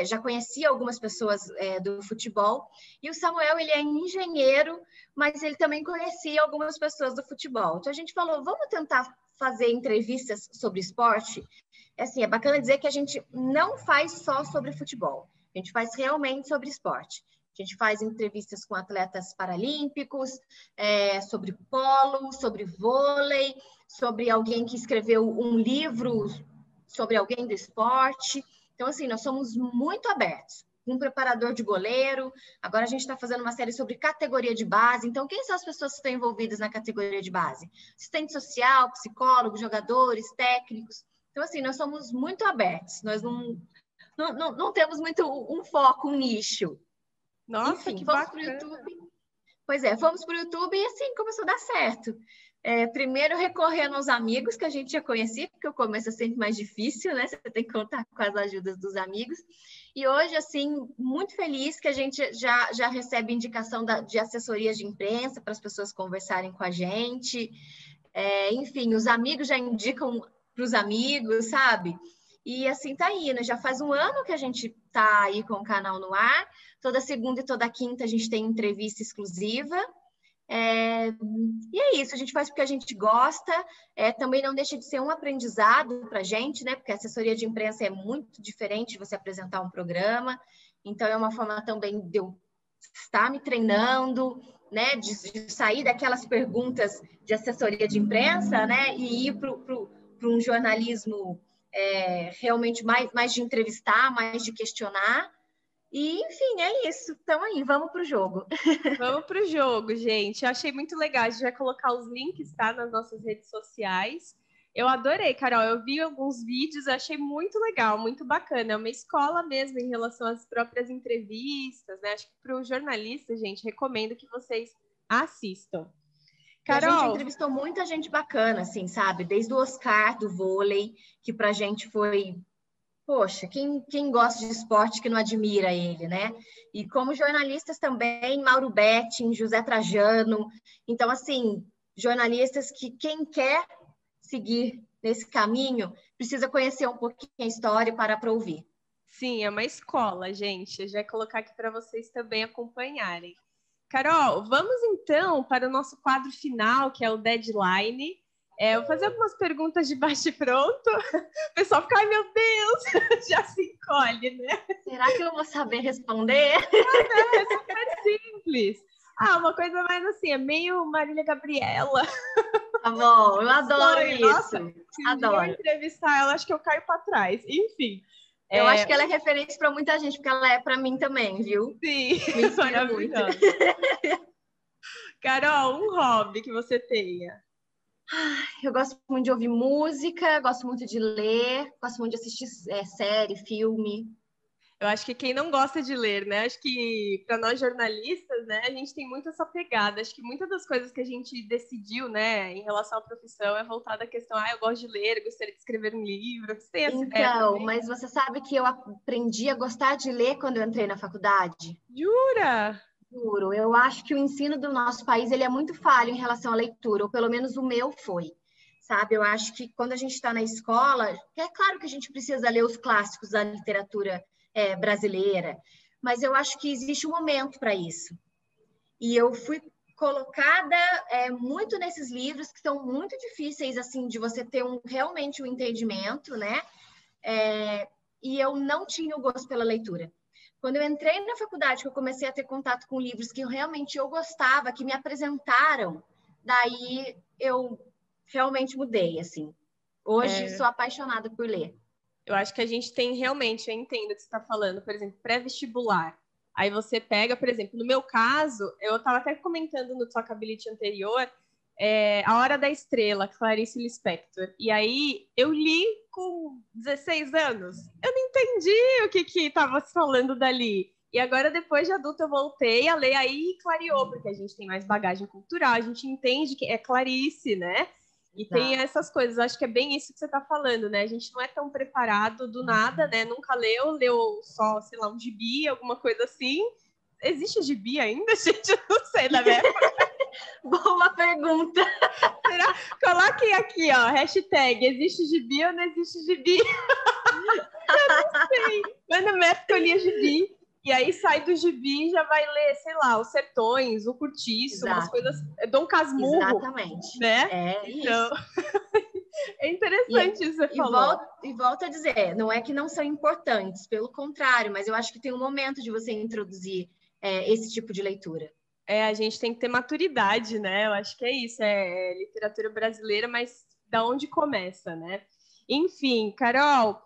já conhecia algumas pessoas do futebol. E o Samuel, ele é engenheiro, mas ele também conhecia algumas pessoas do futebol. Então, a gente falou, vamos tentar fazer entrevistas sobre esporte? Assim, é bacana dizer que a gente não faz só sobre futebol. A gente faz realmente sobre esporte. A gente faz entrevistas com atletas paralímpicos, sobre polo, sobre vôlei, sobre alguém que escreveu um livro sobre alguém do esporte. Então, assim, nós somos muito abertos. Um preparador de goleiro, agora a gente está fazendo uma série sobre categoria de base. Então, quem são as pessoas que estão envolvidas na categoria de base? Assistente social, psicólogo, jogadores, técnicos. Então, assim, nós somos muito abertos. Nós não temos muito um foco, um nicho. Nossa, Enfim, que fomos para o bacana. YouTube. Pois é, fomos para o YouTube e assim começou a dar certo. Primeiro recorrendo aos amigos que a gente já conhecia, porque o começo é sempre mais difícil, né? Você tem que contar com as ajudas dos amigos. E hoje, assim, muito feliz que a gente já recebe indicação de assessorias de imprensa para as pessoas conversarem com a gente. Enfim, os amigos já indicam para os amigos, sabe? E assim tá indo. Já faz um ano que a gente tá aí com o canal no ar. Toda segunda e toda quinta a gente tem entrevista exclusiva. E é isso, a gente faz porque a gente gosta, também não deixa de ser um aprendizado para a gente, né? Porque a assessoria de imprensa é muito diferente de você apresentar um programa, então é uma forma também de eu estar me treinando, né? De sair daquelas perguntas de assessoria de imprensa, né? E ir para um jornalismo realmente mais de entrevistar, mais de questionar. E, enfim, é isso. Então aí, vamos para o jogo. Vamos para o jogo, gente. Eu achei muito legal. A gente vai colocar os links, tá, nas nossas redes sociais. Eu adorei, Carol. Eu vi alguns vídeos, achei muito legal, muito bacana. É uma escola mesmo em relação às próprias entrevistas, né? Acho que para o jornalista, gente, recomendo que vocês assistam. Carol, a gente Carol, entrevistou muita gente bacana, assim, sabe? Desde o Oscar do vôlei, que pra gente foi... Poxa, quem gosta de esporte que não admira ele, né? E como jornalistas também, Mauro Betting, José Trajano. Então, assim, jornalistas que quem quer seguir nesse caminho precisa conhecer um pouquinho a história e parar para ouvir. sim, é uma escola, gente. Eu já vou colocar aqui para vocês também acompanharem. Carol, vamos então para o nosso quadro final, que é o Deadline. Eu vou fazer algumas perguntas de bate-pronto. O pessoal fica, ai meu Deus, já se encolhe, né? Será que eu vou saber responder? É super simples. Uma coisa mais assim, é meio Marília Gabriela. Tá bom, eu adoro isso. Nossa, se um dia eu Adoro. entrevistar ela, acho que eu caio para trás. Enfim. Eu acho que ela é referência para muita gente, porque ela é para mim também, viu? Sim, Me inspira muito. Carol, um hobby que você tenha? Eu gosto muito de ouvir música, gosto muito de ler, gosto muito de assistir série, filme. Eu acho que quem não gosta de ler, né? Acho que para nós jornalistas, né, a gente tem muito essa pegada. Acho que muitas das coisas que a gente decidiu, né, em relação à profissão é voltada à questão, eu gosto de ler, eu gostaria de escrever um livro. Você tem essa ideia também? Mas você sabe que eu aprendi a gostar de ler quando eu entrei na faculdade? Jura? Juro, eu acho que o ensino do nosso país ele é muito falho em relação à leitura, ou pelo menos o meu foi. Sabe, eu acho que quando a gente está na escola, é claro que a gente precisa ler os clássicos da literatura brasileira, mas eu acho que existe um momento para isso. E eu fui colocada muito nesses livros que são muito difíceis assim de você ter realmente um entendimento, né? E eu não tinha o gosto pela leitura. Quando eu entrei na faculdade, que eu comecei a ter contato com livros que realmente eu gostava, que me apresentaram, daí eu realmente mudei, assim. Hoje sou apaixonada por ler. Eu acho que a gente tem realmente, eu entendo o que você está falando, por exemplo, pré-vestibular. Aí você pega, por exemplo, no meu caso, eu estava até comentando no Talkability anterior, A Hora da Estrela, Clarice Lispector. E aí eu li com 16 anos. Eu não entendi o que estava se falando dali. E agora, depois de adulta, eu voltei a ler, aí clareou, porque a gente tem mais bagagem cultural, a gente entende que é Clarice, né? E tem essas coisas, acho que é bem isso que você está falando, né? A gente não é tão preparado do nada, né? Nunca leu só, sei lá, um gibi, alguma coisa assim. Existe gibi ainda, gente? Eu não sei, na minha época. Boa pergunta. Coloquem aqui, ó, hashtag, existe gibi ou não existe gibi? Eu não sei. Mas na época eu lia gibi, e aí sai do gibi e já vai ler, sei lá, Os Sertões, O Curtiço, umas coisas... Dom Casmurro, Exatamente. né? É Então, isso. é interessante isso que você falou. Volto a dizer, não é que não são importantes, pelo contrário, mas eu acho que tem um momento de você introduzir esse tipo de leitura. A gente tem que ter maturidade, né? Eu acho que é isso, é literatura brasileira, mas da onde começa, né? Enfim, Carol,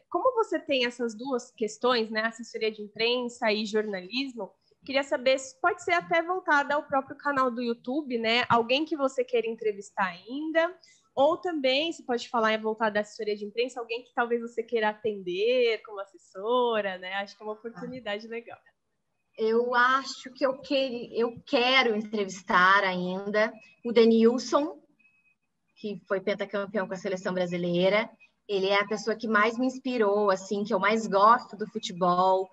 como você tem essas duas questões, né? Assessoria de imprensa e jornalismo, queria saber se pode ser até voltada ao próprio canal do YouTube, né? Alguém que você queira entrevistar ainda, ou também, se pode falar voltada à assessoria de imprensa, alguém que talvez você queira atender como assessora, né? Acho que é uma oportunidade legal. Eu acho que eu quero entrevistar ainda o Denilson, que foi pentacampeão com a seleção brasileira. Ele é a pessoa que mais me inspirou, assim, que eu mais gosto do futebol.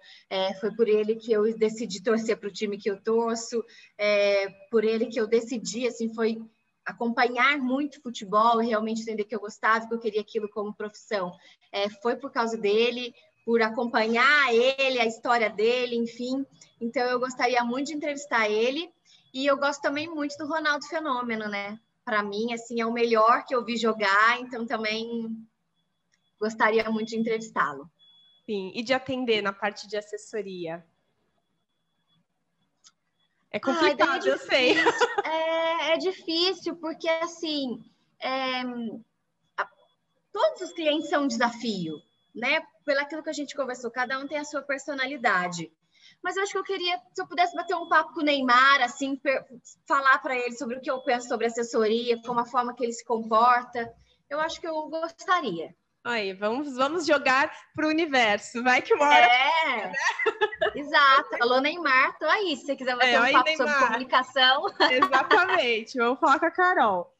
Foi por ele que eu decidi torcer para o time que eu torço. Por ele que eu decidi, assim, foi acompanhar muito futebol e realmente entender que eu gostava, que eu queria aquilo como profissão. Foi por causa dele, por acompanhar ele, a história dele, enfim. Então, eu gostaria muito de entrevistar ele. E eu gosto também muito do Ronaldo Fenômeno, né? Para mim, assim, é o melhor que eu vi jogar, então também gostaria muito de entrevistá-lo. Sim, e de atender na parte de assessoria? É complicado, eu sei. É difícil, porque, assim, todos os clientes são um desafio, né? Pelo aquilo que a gente conversou, cada um tem a sua personalidade. Mas eu acho que eu queria, se eu pudesse bater um papo com o Neymar, assim, falar para ele sobre o que eu penso sobre assessoria, como a forma que ele se comporta, eu acho que eu gostaria. Aí, vamos jogar para o universo. Vai que uma hora... Exato. Alô, Neymar, tô aí. Se você quiser bater um papo Neymar. sobre comunicação. Exatamente. Vamos falar com a Carol.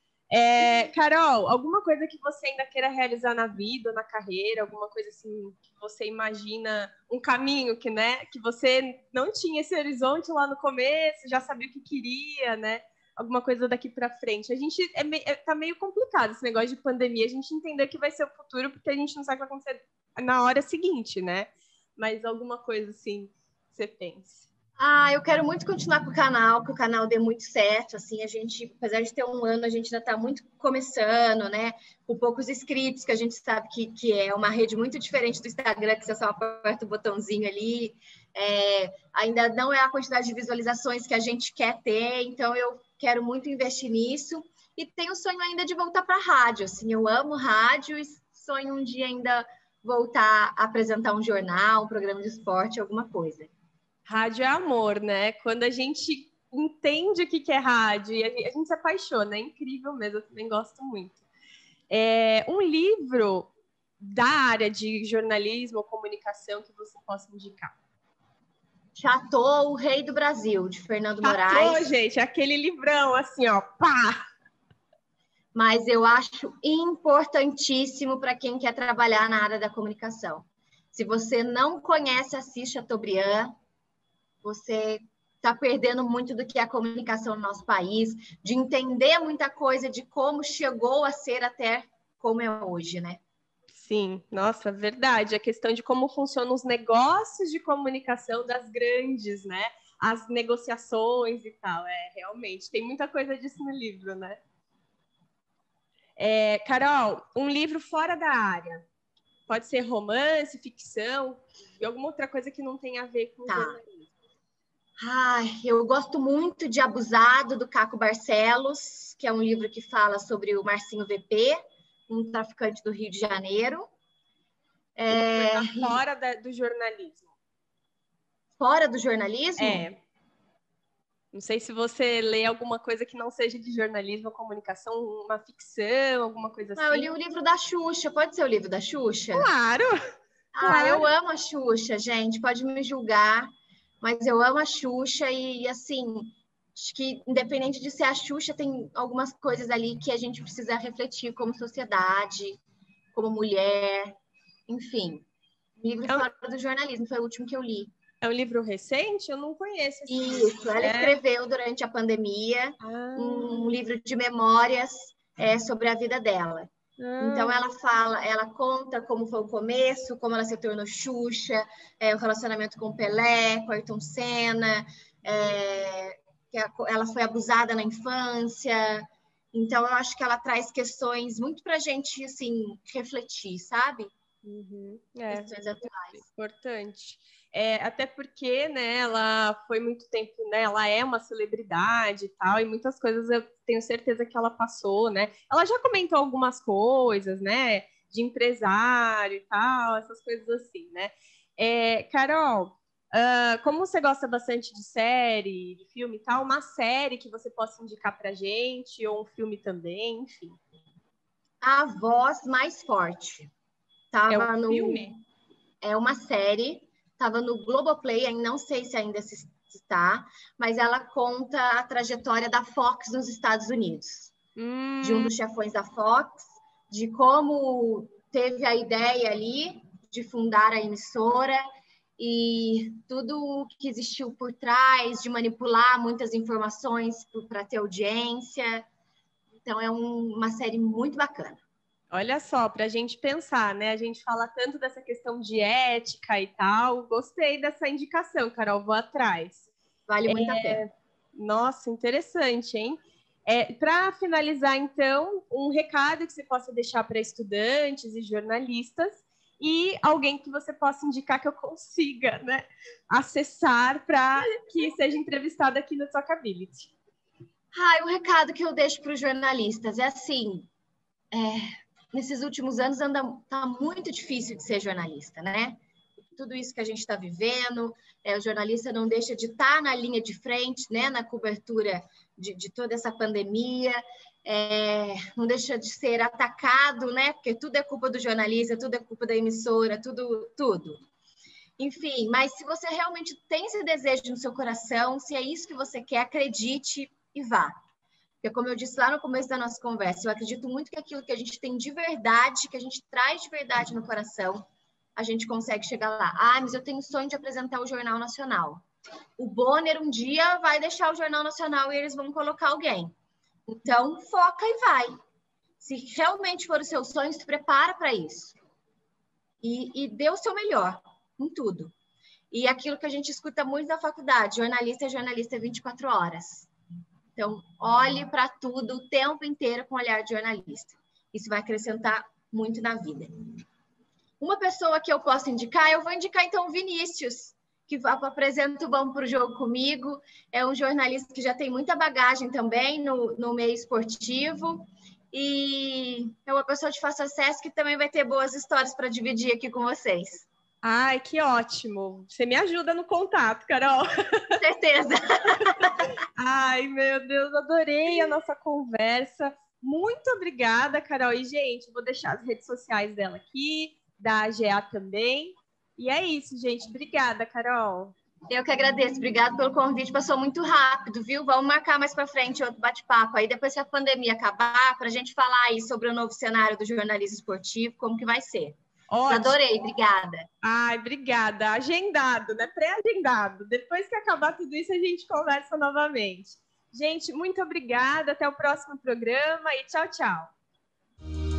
Carol, alguma coisa que você ainda queira realizar na vida, na carreira, alguma coisa assim que você imagina, um caminho que você não tinha esse horizonte lá no começo, já sabia o que queria, né? Alguma coisa daqui para frente. A gente tá meio complicado esse negócio de pandemia, a gente entender que vai ser o futuro, porque a gente não sabe o que vai acontecer na hora seguinte, né? Mas alguma coisa assim que você pensa. Eu quero muito continuar com o canal, que o canal dê muito certo, assim, a gente, apesar de ter um ano, a gente ainda está muito começando, né, com poucos inscritos, que a gente sabe que é uma rede muito diferente do Instagram, que você só aperta o botãozinho ali, ainda não é a quantidade de visualizações que a gente quer ter, então eu quero muito investir nisso, e tenho o sonho ainda de voltar para a rádio, assim, eu amo rádio e sonho um dia ainda voltar a apresentar um jornal, um programa de esporte, alguma coisa. Rádio é amor, né? Quando a gente entende o que é rádio e a gente se apaixona, é incrível mesmo, eu também gosto muito. Um livro da área de jornalismo ou comunicação que você possa indicar? Chateau, o Rei do Brasil, de Fernando Moraes. Gente, aquele livrão assim, ó, pá! Mas eu acho importantíssimo para quem quer trabalhar na área da comunicação. Se você não conhece Assis Chateaubriand, você está perdendo muito do que é a comunicação no nosso país, de entender muita coisa de como chegou a ser até como é hoje, né? Sim, nossa, verdade. A questão de como funcionam os negócios de comunicação das grandes, né? As negociações e tal. Realmente, tem muita coisa disso no livro, né? Carol, um livro fora da área. Pode ser romance, ficção e alguma outra coisa que não tenha a ver com jornalismo. Eu gosto muito de Abusado, do Caco Barcelos, que é um livro que fala sobre o Marcinho VP, um traficante do Rio de Janeiro. Fora do jornalismo. Fora do jornalismo? Não sei se você lê alguma coisa que não seja de jornalismo ou comunicação, uma ficção, alguma coisa assim. Eu li o livro da Xuxa. Pode ser o livro da Xuxa? Claro! Claro. Eu amo a Xuxa, gente. Pode me julgar, mas eu amo a Xuxa e, assim, acho que independente de ser a Xuxa, tem algumas coisas ali que a gente precisa refletir como sociedade, como mulher, enfim. Livro fora do jornalismo, foi o último que eu li. É um livro recente? Eu não conheço esse livro. Isso, ela escreveu durante a pandemia um livro de memórias sobre a vida dela. Então ela conta como foi o começo, como ela se tornou Xuxa, o relacionamento com Pelé, com Ayrton Senna, que ela foi abusada na infância. Então eu acho que ela traz questões muito para a gente assim refletir, sabe? Questões atuais. Importante. Até porque, né, ela foi muito tempo, né, ela é uma celebridade e tal, e muitas coisas eu tenho certeza que ela passou, né? Ela já comentou algumas coisas, né, de empresário e tal, essas coisas assim, né? Carol, como você gosta bastante de série, de filme e tal, uma série que você possa indicar pra gente, ou um filme também, enfim. A Voz Mais Forte. Tava filme? É uma série, estava no Globoplay, não sei se ainda está, mas ela conta a trajetória da Fox nos Estados Unidos. De um dos chefões da Fox, de como teve a ideia ali de fundar a emissora e tudo o que existiu por trás, de manipular muitas informações para ter audiência. Então, é uma série muito bacana. Olha só, para a gente pensar, né? A gente fala tanto dessa questão de ética e tal. Gostei dessa indicação, Carol, vou atrás. Vale muito a pena. Nossa, interessante, hein? Para finalizar, então, um recado que você possa deixar para estudantes e jornalistas e alguém que você possa indicar que eu consiga, né, acessar para que seja entrevistada aqui no Talkability. O recado que eu deixo para os jornalistas é assim, nesses últimos anos tá muito difícil de ser jornalista, né? Tudo isso que a gente está vivendo, o jornalista não deixa de estar na linha de frente, né? Na cobertura de toda essa pandemia, não deixa de ser atacado, né? Porque tudo é culpa do jornalista, tudo é culpa da emissora, tudo. Enfim, mas se você realmente tem esse desejo no seu coração, se é isso que você quer, acredite e vá. Porque, como eu disse lá no começo da nossa conversa, eu acredito muito que aquilo que a gente tem de verdade, que a gente traz de verdade no coração, a gente consegue chegar lá. Mas eu tenho o sonho de apresentar o Jornal Nacional. O Bonner um dia vai deixar o Jornal Nacional e eles vão colocar alguém. Então, foca e vai. Se realmente for o seu sonho, se prepara para isso. E dê o seu melhor em tudo. E aquilo que a gente escuta muito na faculdade, jornalista é jornalista 24 horas. Então, olhe para tudo o tempo inteiro com o olhar de jornalista. Isso vai acrescentar muito na vida. Uma pessoa que eu posso indicar, eu vou indicar então o Vinícius, que apresenta o Vamos pro Jogo comigo. É um jornalista que já tem muita bagagem também no meio esportivo. E é uma pessoa de fácil acesso que também vai ter boas histórias para dividir aqui com vocês. Ai, que ótimo. Você me ajuda no contato, Carol. Com certeza. Ai, meu Deus, adorei a nossa conversa. Muito obrigada, Carol. E, gente, vou deixar as redes sociais dela aqui, da AGA também. E é isso, gente. Obrigada, Carol. Eu que agradeço. Obrigada pelo convite. Passou muito rápido, viu? Vamos marcar mais para frente outro bate-papo aí, depois que a pandemia acabar, para a gente falar aí sobre o novo cenário do jornalismo esportivo, como que vai ser. Ótimo. Adorei, obrigada. Ai, obrigada. Agendado, né? Pré-agendado. Depois que acabar tudo isso, a gente conversa novamente. Gente, muito obrigada. Até o próximo programa e tchau, tchau.